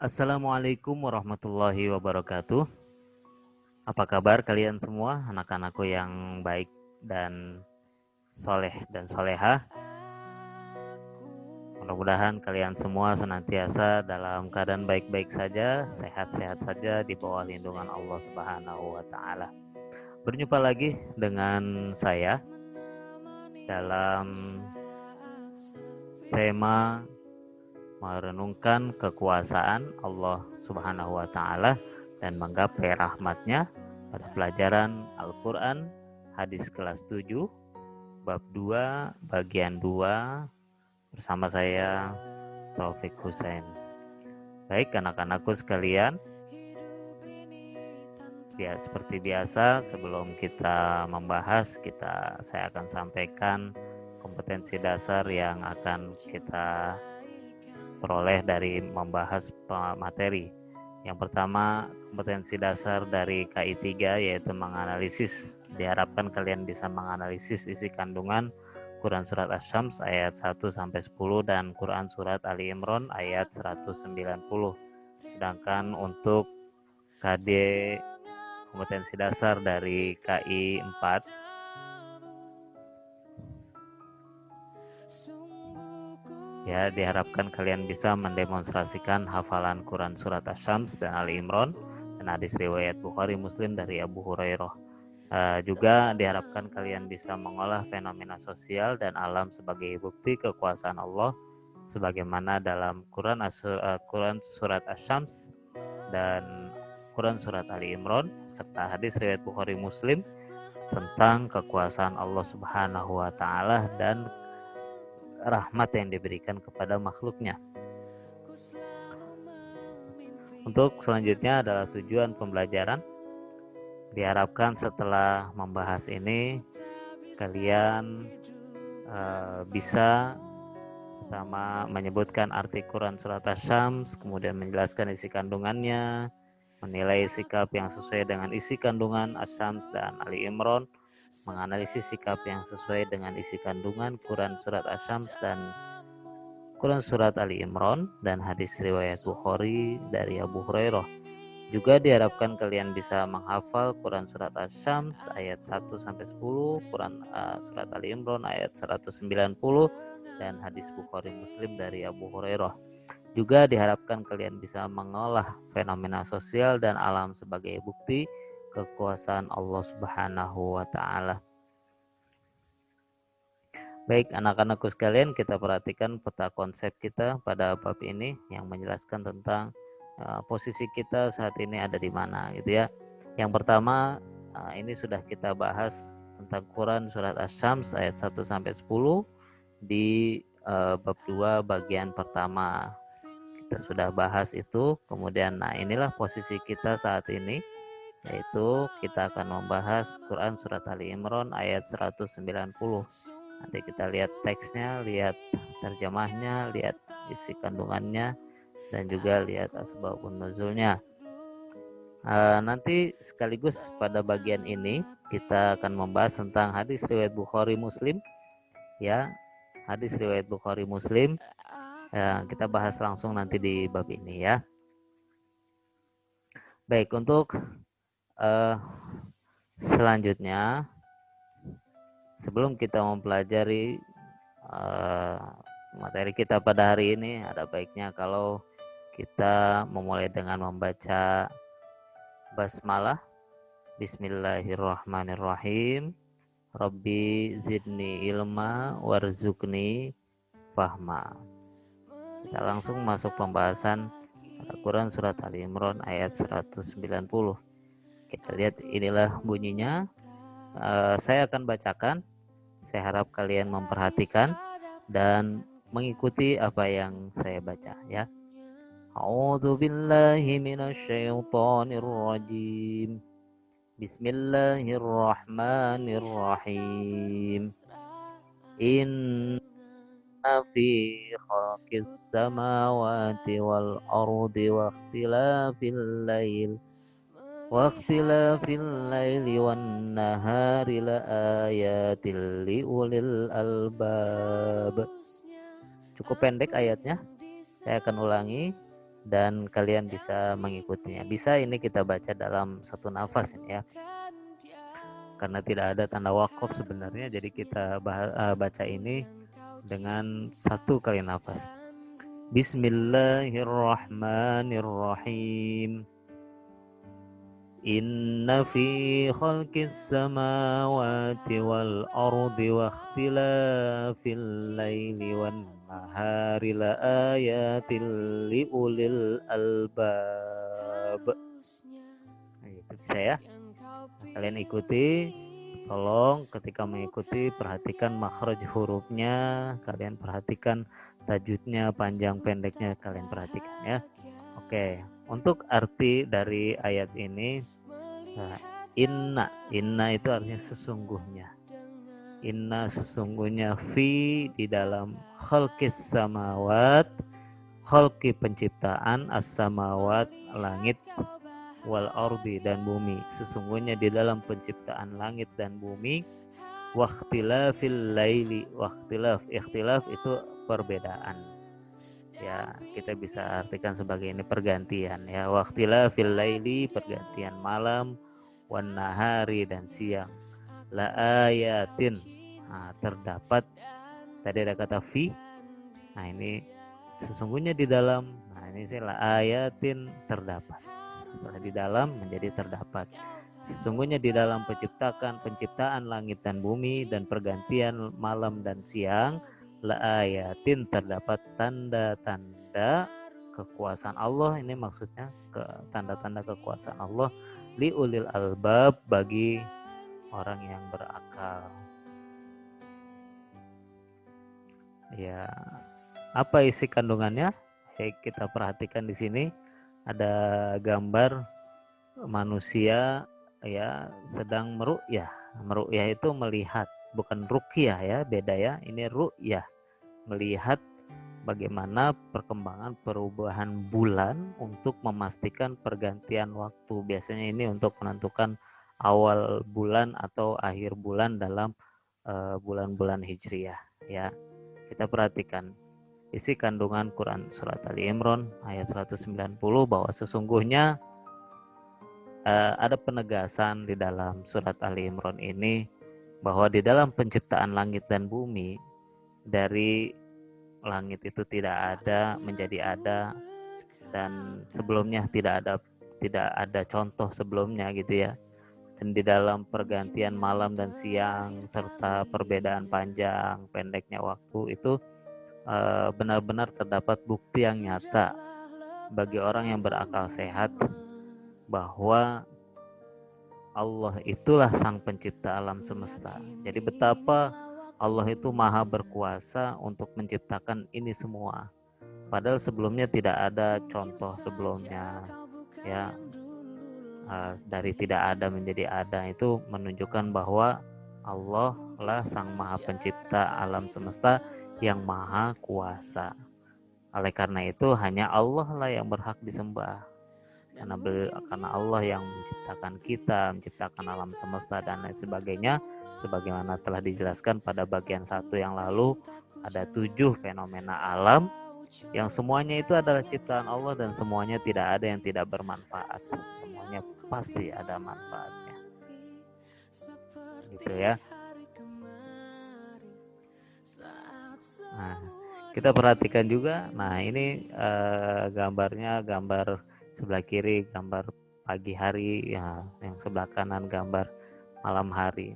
Assalamualaikum warahmatullahi wabarakatuh. Apa kabar kalian semua, anak-anakku yang baik dan soleh dan soleha? Mudah-mudahan kalian semua senantiasa dalam keadaan baik-baik saja, sehat-sehat saja di bawah lindungan Allah Subhanahu wa Ta'ala. Berjumpa lagi dengan saya dalam tema merenungkan kekuasaan Allah Subhanahu wa Ta'ala dan menggapai rahmatnya pada pelajaran Al-Quran hadis kelas 7 bab 2 bagian 2 bersama saya Taufik Husain. Baik anak-anakku sekalian, seperti biasa sebelum kita membahas, saya akan sampaikan kompetensi dasar yang akan kita peroleh dari membahas materi. Yang pertama, kompetensi dasar dari KI 3 yaitu menganalisis. Diharapkan kalian bisa menganalisis isi kandungan Quran Surat Asy-Syams ayat 1-10 dan Quran Surat Ali Imran ayat 190. Sedangkan untuk KD kompetensi dasar dari KI 4 ya, diharapkan kalian bisa mendemonstrasikan hafalan Quran Surat Asy-Syams dan Ali Imran dan hadis riwayat Bukhari Muslim dari Abu Hurairah. Juga diharapkan kalian bisa mengolah fenomena sosial dan alam sebagai bukti kekuasaan Allah sebagaimana dalam Quran Surat Asy-Syams dan Quran Surat Ali Imran serta hadis riwayat Bukhari Muslim tentang kekuasaan Allah Subhanahu wa Ta'ala dan rahmat yang diberikan kepada makhluknya. Untuk selanjutnya adalah tujuan pembelajaran. Diharapkan setelah membahas ini kalian bisa pertama menyebutkan arti Quran Surat Asy-Syams, kemudian menjelaskan isi kandungannya, menilai sikap yang sesuai dengan isi kandungan Asy-Syams dan Ali Imran, menganalisis sikap yang sesuai dengan isi kandungan Quran Surat Asy-Syams dan Quran Surat Ali Imran dan hadis riwayat Bukhari dari Abu Hurairah. Juga diharapkan kalian bisa menghafal Quran Surat Asy-Syams ayat 1-10, Quran Surat Ali Imran ayat 190 dan hadis Bukhari Muslim dari Abu Hurairah. Juga diharapkan kalian bisa mengolah fenomena sosial dan alam sebagai bukti kekuasaan Allah Subhanahu wa Ta'ala. Baik anak-anakku sekalian, kita perhatikan peta konsep kita pada bab ini yang menjelaskan tentang posisi kita saat ini ada di mana gitu ya. Yang pertama, ini sudah kita bahas tentang Quran Surat Asy-Syams ayat 1-10 di bab 2 bagian pertama. Kita sudah bahas itu. Kemudian inilah posisi kita saat ini, yaitu kita akan membahas Quran Surat Ali Imran ayat 190. Nanti kita lihat teksnya, lihat terjemahnya, lihat isi kandungannya, dan juga lihat asbabun nuzulnya. Nanti sekaligus pada bagian ini kita akan membahas tentang hadis riwayat Bukhari Muslim. Ya, hadis riwayat Bukhari Muslim. Kita bahas langsung nanti di bab ini ya. Baik, untuk selanjutnya, sebelum kita mempelajari materi kita pada hari ini, ada baiknya kalau kita memulai dengan membaca basmalah. Bismillahirrahmanirrahim. Rabbi zidni ilma warzuqni fahma. Kita langsung masuk pembahasan Al-Quran Surat Ali Imran ayat 190. Kita lihat, inilah bunyinya. Saya akan bacakan. Saya harap kalian memperhatikan dan mengikuti apa yang saya baca ya. A'udzu billahi minasyaitonir rajim. Bismillahirrahmanirrahim. Inna fi khalqis samawati wal ardi wa ikhtilafil laili wan nahari la ayatil liulil albab. Cukup pendek ayatnya. Saya akan ulangi. dan kalian bisa mengikutinya. Bisa ini kita baca dalam satu nafas ini ya, karena tidak ada tanda wakaf sebenarnya, jadi kita baca ini dengan satu kali nafas. Bismillahirrahmanirrahim. Inna fi khalqis samawati wal ardi wa ikhtilafil laili wan nahari la ayatil li ulil albab. Nah, itu bisa ya. Kalian ikuti, tolong ketika mengikuti perhatikan makhraj hurufnya, kalian perhatikan tajwidnya, panjang pendeknya kalian perhatikan ya. Oke, untuk arti dari ayat ini, nah, inna itu artinya sesungguhnya. Inna sesungguhnya fi di dalam khalqis samawat, khalqi penciptaan, as-samawat langit, wal ardi dan bumi, sesungguhnya di dalam penciptaan langit dan bumi, waqtilafil laili, ikhtilaf itu perbedaan ya, kita bisa artikan sebagai ini pergantian ya, waqtilafil laili pergantian malam, wan nahari dan siang, la ayatin, nah, terdapat tadi ada kata fi, nah ini sesungguhnya di dalam, nah ini sih la ayatin terdapat, setelah di dalam menjadi terdapat, sesungguhnya di dalam penciptaan langit dan bumi dan pergantian malam dan siang, la ayatin terdapat tanda-tanda kekuasaan Allah, ini maksudnya tanda-tanda kekuasaan Allah, li ulil albab bagi orang yang berakal. Ya, apa isi kandungannya? Kita perhatikan di sini ada gambar manusia ya sedang meru'yah. Meru'yah itu melihat, bukan ruqyah ya, beda ya. Ini ru'yah, melihat bagaimana perkembangan perubahan bulan untuk memastikan pergantian waktu. Biasanya ini untuk menentukan awal bulan atau akhir bulan dalam bulan-bulan Hijriyah ya. Kita perhatikan isi kandungan Quran surat Ali Imran ayat 190 bahwa sesungguhnya ada penegasan di dalam surat Ali Imran ini bahwa di dalam penciptaan langit dan bumi, dari langit itu tidak ada menjadi ada, dan sebelumnya tidak ada contoh sebelumnya gitu ya. Dan di dalam pergantian malam dan siang serta perbedaan panjang pendeknya waktu itu benar-benar terdapat bukti yang nyata bagi orang yang berakal sehat bahwa Allah itulah sang pencipta alam semesta. Jadi betapa Allah itu maha berkuasa untuk menciptakan ini semua. Padahal sebelumnya tidak ada contoh sebelumnya ya. Dari tidak ada menjadi ada itu menunjukkan bahwa Allah lah sang maha pencipta alam semesta yang maha kuasa. Oleh karena itu hanya Allah lah yang berhak disembah, karena Allah yang menciptakan kita, menciptakan alam semesta dan lain sebagainya. Sebagaimana telah dijelaskan pada bagian 1 yang lalu, ada 7 fenomena alam yang semuanya itu adalah ciptaan Allah dan semuanya tidak ada yang tidak bermanfaat. Semuanya pasti ada manfaatnya. Gitu ya. Nah, kita perhatikan juga. Nah, ini gambarnya, gambar sebelah kiri gambar pagi hari ya, yang sebelah kanan gambar malam hari.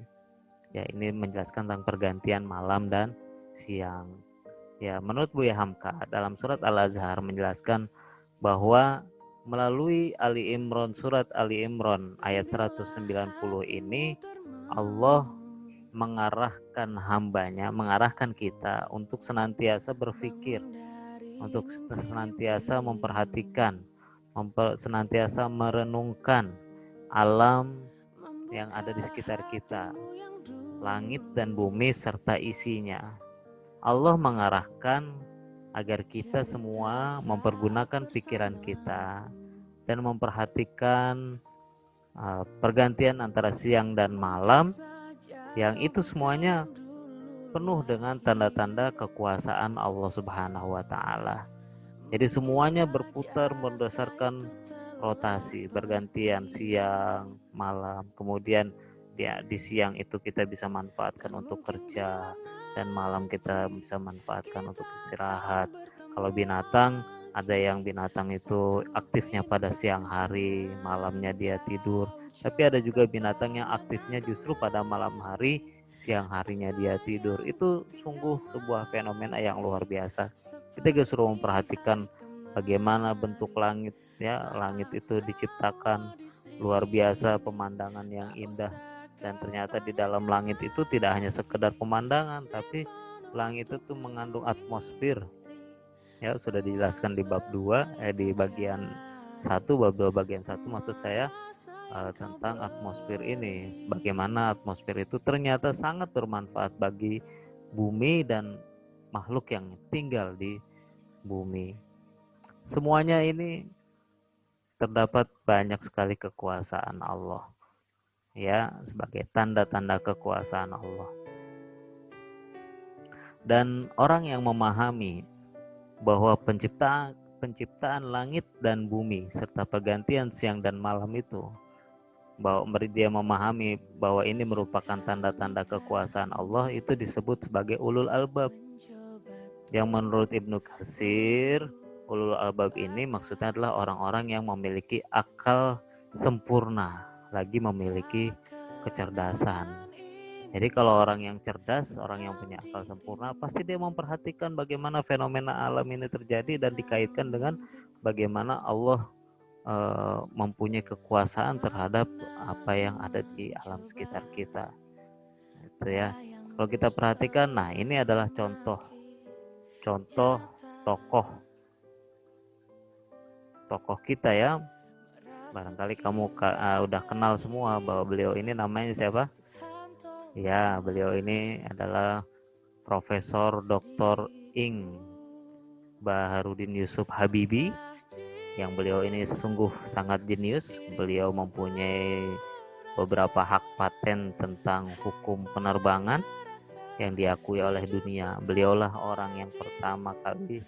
Ya, ini menjelaskan tentang pergantian malam dan siang. Ya, menurut Buya Hamka dalam surat Al-Azhar menjelaskan bahwa melalui Ali Imran, surat Ali Imran ayat 190 ini Allah mengarahkan hambanya, mengarahkan kita untuk senantiasa berpikir, untuk senantiasa memperhatikan, senantiasa merenungkan alam yang ada di sekitar kita, langit dan bumi serta isinya. Allah mengarahkan agar kita semua mempergunakan pikiran kita dan memperhatikan pergantian antara siang dan malam, yang itu semuanya penuh dengan tanda-tanda kekuasaan Allah Subhanahu wa taala. Jadi semuanya berputar berdasarkan rotasi, bergantian siang, malam. Kemudian di siang itu kita bisa manfaatkan untuk kerja, dan malam kita bisa manfaatkan untuk istirahat. Kalau binatang, ada yang binatang itu aktifnya pada siang hari, malamnya dia tidur. Tapi ada juga binatang yang aktifnya justru pada malam hari, siang harinya dia tidur. Itu sungguh sebuah fenomena yang luar biasa. Kita juga suruh memperhatikan bagaimana bentuk langit, ya, langit itu diciptakan luar biasa, pemandangan yang indah. Dan ternyata di dalam langit itu tidak hanya sekedar pemandangan, tapi langit itu mengandung atmosfer. Ya, sudah dijelaskan di bab 2, di bagian 1, bab 2 bagian 1 maksud saya, tentang atmosfer ini. Bagaimana atmosfer itu ternyata sangat bermanfaat bagi bumi dan makhluk yang tinggal di bumi. Semuanya ini terdapat banyak sekali kekuasaan Allah, ya, sebagai tanda-tanda kekuasaan Allah. Dan orang yang memahami bahwa penciptaan langit dan bumi serta pergantian siang dan malam itu, bahwa dia memahami bahwa ini merupakan tanda-tanda kekuasaan Allah, itu disebut sebagai ulul albab. Yang menurut Ibnu Katsir, ulul albab ini maksudnya adalah orang-orang yang memiliki akal sempurna, lagi memiliki kecerdasan. Jadi kalau orang yang cerdas, orang yang punya akal sempurna, pasti dia memperhatikan bagaimana fenomena alam ini terjadi dan dikaitkan dengan bagaimana Allah mempunyai kekuasaan terhadap apa yang ada di alam sekitar kita. Itu ya. Kalau kita perhatikan, nah ini adalah contoh tokoh kita ya. Barangkali kamu udah kenal semua bahwa beliau ini namanya siapa? Ya, beliau ini adalah Profesor Dr. Ing Baharudin Yusuf Habibie, yang beliau ini sungguh sangat jenius. Beliau mempunyai beberapa hak paten tentang hukum penerbangan yang diakui oleh dunia. Beliaulah orang yang pertama kali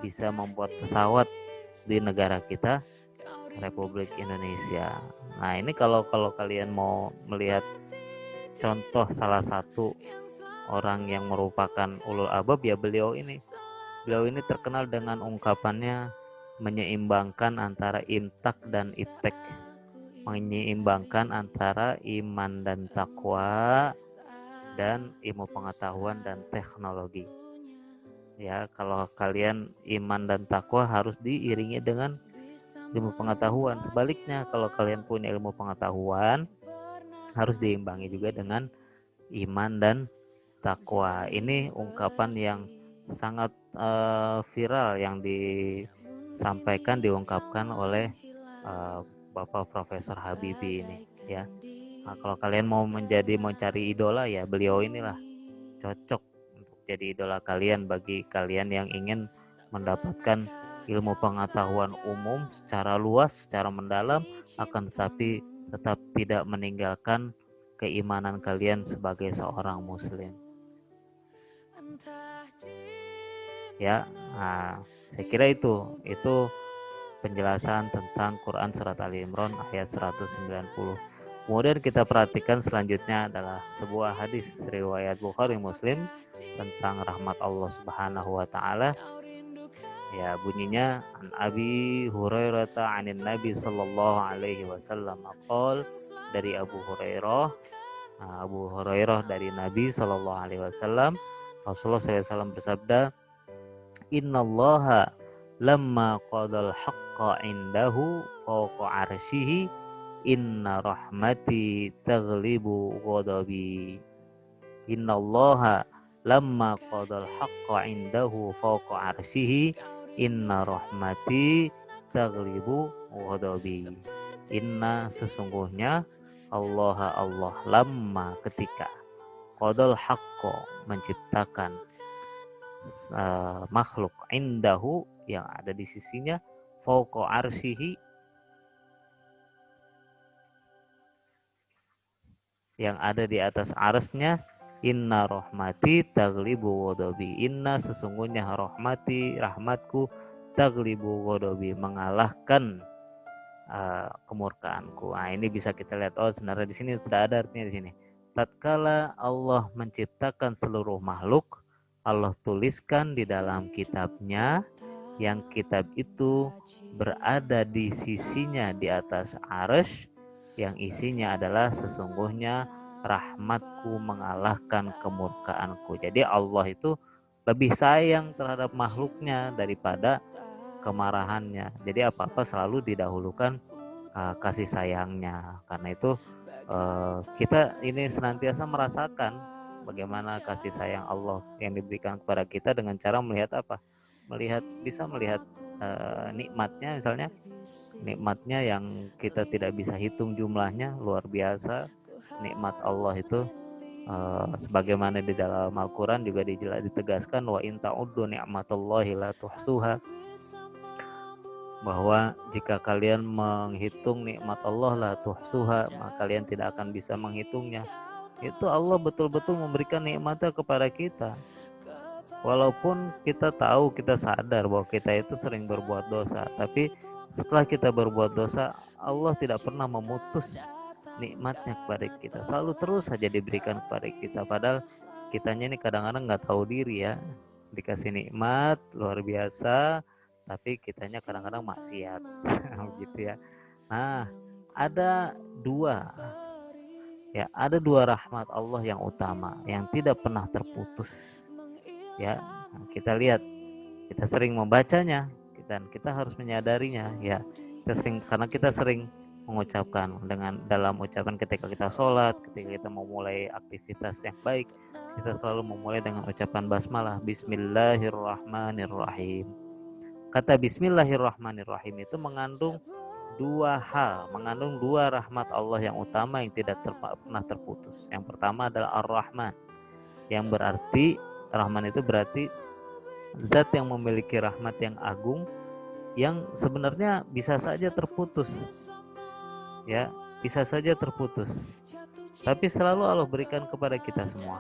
bisa membuat pesawat di negara kita, Republik Indonesia. Nah, ini kalau kalian mau melihat contoh salah satu orang yang merupakan ulul albab, ya beliau ini. Beliau ini terkenal dengan ungkapannya menyeimbangkan antara imtak dan iptek, menyeimbangkan antara iman dan takwa dan ilmu pengetahuan dan teknologi. Ya, kalau kalian iman dan takwa harus diiringi dengan ilmu pengetahuan. Sebaliknya, kalau kalian punya ilmu pengetahuan harus diimbangi juga dengan iman dan takwa. Ini ungkapan yang sangat viral yang diungkapkan oleh Bapak Profesor Habibie ini, ya. Nah, kalau kalian mau cari idola, ya beliau inilah cocok untuk jadi idola kalian, bagi kalian yang ingin mendapatkan ilmu pengetahuan umum secara luas, secara mendalam, akan tetapi tetap tidak meninggalkan keimanan kalian sebagai seorang muslim. Ya, nah, saya kira itu penjelasan tentang Quran surat Ali Imran ayat 190. Kemudian kita perhatikan selanjutnya adalah sebuah hadis riwayat Bukhari Muslim tentang rahmat Allah Subhanahu wa taala. Ya, bunyinya an Abi Hurairah anin Nabi sallallahu alaihi wasallam qol, dari Abu Hurairah. Abu Hurairah dari Nabi sallallahu alaihi wasallam, Rasulullah SAW bersabda, innallaha lamma qadal haqqa indahu fawqa arsyihi inna rahmati taghlibu ghadabi. Innallaha lamma qadal haqqa indahu fawqa arsyihi inna rahmati taghlibu ghadabi. Inna, sesungguhnya, Allah lamma, ketika, qadal haqqa, menciptakan makhluk, indahu, yang ada di sisinya, fawqa arsyihi, yang ada di atas arsnya, inna rahmati taglibu ghadabi. Inna, sesungguhnya, rahmati, rahmatku, taglibu ghadabi, mengalahkan kemurkaanku. Nah, ini bisa kita lihat, oh sebenarnya di sini sudah ada artinya di sini. Tatkala Allah menciptakan seluruh makhluk, Allah tuliskan di dalam kitabnya, yang kitab itu berada di sisinya di atas arsy, yang isinya adalah sesungguhnya rahmatku mengalahkan kemurkaanku. Jadi Allah itu lebih sayang terhadap makhluknya daripada kemarahannya. Jadi apa-apa selalu didahulukan kasih sayangnya. Karena itu kita ini senantiasa merasakan bagaimana kasih sayang Allah yang diberikan kepada kita dengan cara melihat apa? Bisa melihat nikmatnya, misalnya nikmatnya yang kita tidak bisa hitung jumlahnya, luar biasa. Nikmat Allah itu sebagaimana di dalam Al-Quran juga ditegaskan, wa in ta'uddu ni'matallahi la tuhsuha, bahwa jika kalian menghitung nikmat Allah la tuhsuha, maka kalian tidak akan bisa menghitungnya. Itu Allah betul-betul memberikan nikmatnya kepada kita. Walaupun kita tahu, kita sadar bahwa kita itu sering berbuat dosa, tapi setelah kita berbuat dosa, Allah tidak pernah memutus nikmatnya kepada kita. Selalu terus saja diberikan kepada kita. Padahal kitanya ini kadang-kadang nggak tahu diri ya. Dikasih nikmat luar biasa, tapi kitanya kadang-kadang maksiat. Gitu ya. Nah, ada dua rahmat Allah yang utama, yang tidak pernah terputus. Ya, kita lihat, kita sering membacanya dan kita harus menyadarinya ya. Karena kita sering mengucapkan dalam ucapan ketika kita sholat, ketika kita mau mulai aktivitas yang baik, kita selalu memulai dengan ucapan basmalah, bismillahirrahmanirrahim. Kata bismillahirrahmanirrahim itu mengandung dua rahmat Allah yang utama yang tidak pernah terputus. Yang pertama adalah Ar-Rahman, yang berarti Rahman itu berarti zat yang memiliki rahmat yang agung, yang sebenarnya bisa saja terputus. Ya, bisa saja terputus. Tapi selalu Allah berikan kepada kita semua.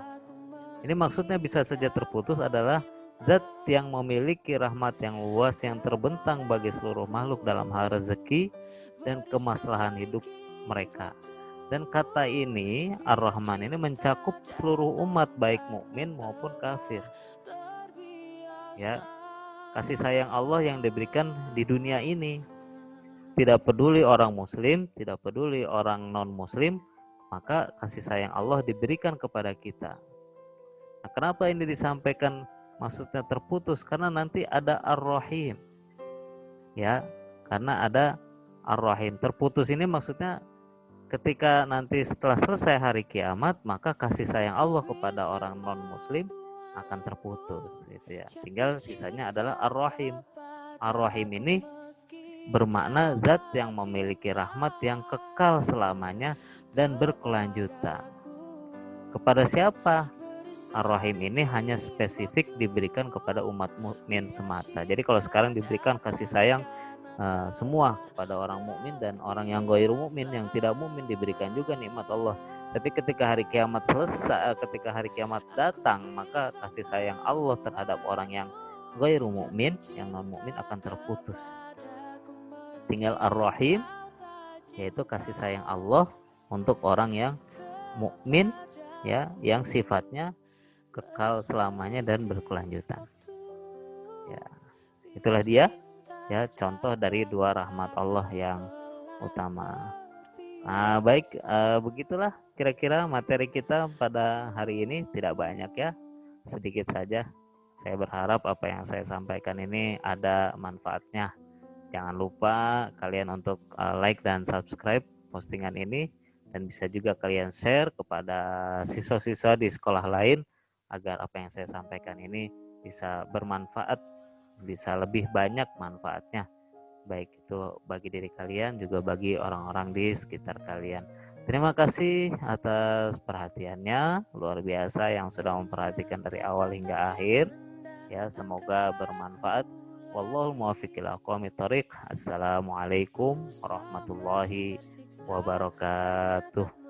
Ini maksudnya bisa saja terputus adalah zat yang memiliki rahmat yang luas yang terbentang bagi seluruh makhluk dalam hal rezeki dan kemaslahan hidup mereka. Dan kata ini, Ar-Rahman ini mencakup seluruh umat, baik mukmin maupun kafir. Ya, kasih sayang Allah yang diberikan di dunia ini, tidak peduli orang muslim, tidak peduli orang non muslim, maka kasih sayang Allah diberikan kepada kita. Nah, kenapa ini disampaikan maksudnya terputus? Karena nanti ada Ar-Rahim. Ya, karena ada Ar-Rahim. Terputus ini maksudnya ketika nanti setelah selesai hari kiamat, maka kasih sayang Allah kepada orang non muslim akan terputus gitu ya. Tinggal sisanya adalah Ar-Rahim. Ar-Rahim ini bermakna zat yang memiliki rahmat yang kekal selamanya dan berkelanjutan. Kepada siapa? Ar-Rahim ini hanya spesifik diberikan kepada umat mukmin semata. Jadi kalau sekarang diberikan kasih sayang semua kepada orang mukmin, dan orang yang ghairu mukmin, yang tidak mukmin, diberikan juga nikmat Allah. Tapi ketika hari kiamat selesai, ketika hari kiamat datang, maka kasih sayang Allah terhadap orang yang ghairu mukmin, yang non mukmin akan terputus. Tinggal Ar-Rahim, yaitu kasih sayang Allah untuk orang yang mukmin ya, yang sifatnya kekal selamanya dan berkelanjutan. Ya, itulah dia ya, contoh dari dua rahmat Allah yang utama. Nah, baik, begitulah kira-kira materi kita pada hari ini. Tidak banyak ya, sedikit saja. Saya berharap apa yang saya sampaikan ini ada manfaatnya. Jangan lupa kalian untuk like dan subscribe postingan ini, dan bisa juga kalian share kepada siswa-siswa di sekolah lain agar apa yang saya sampaikan ini bisa bermanfaat, bisa lebih banyak manfaatnya, baik itu bagi diri kalian juga bagi orang-orang di sekitar kalian. Terima kasih atas perhatiannya, luar biasa yang sudah memperhatikan dari awal hingga akhir ya, semoga bermanfaat. Wallahul muwaffiq ila aqwamit thoriq. Assalamualaikum warahmatullahi wabarakatuh.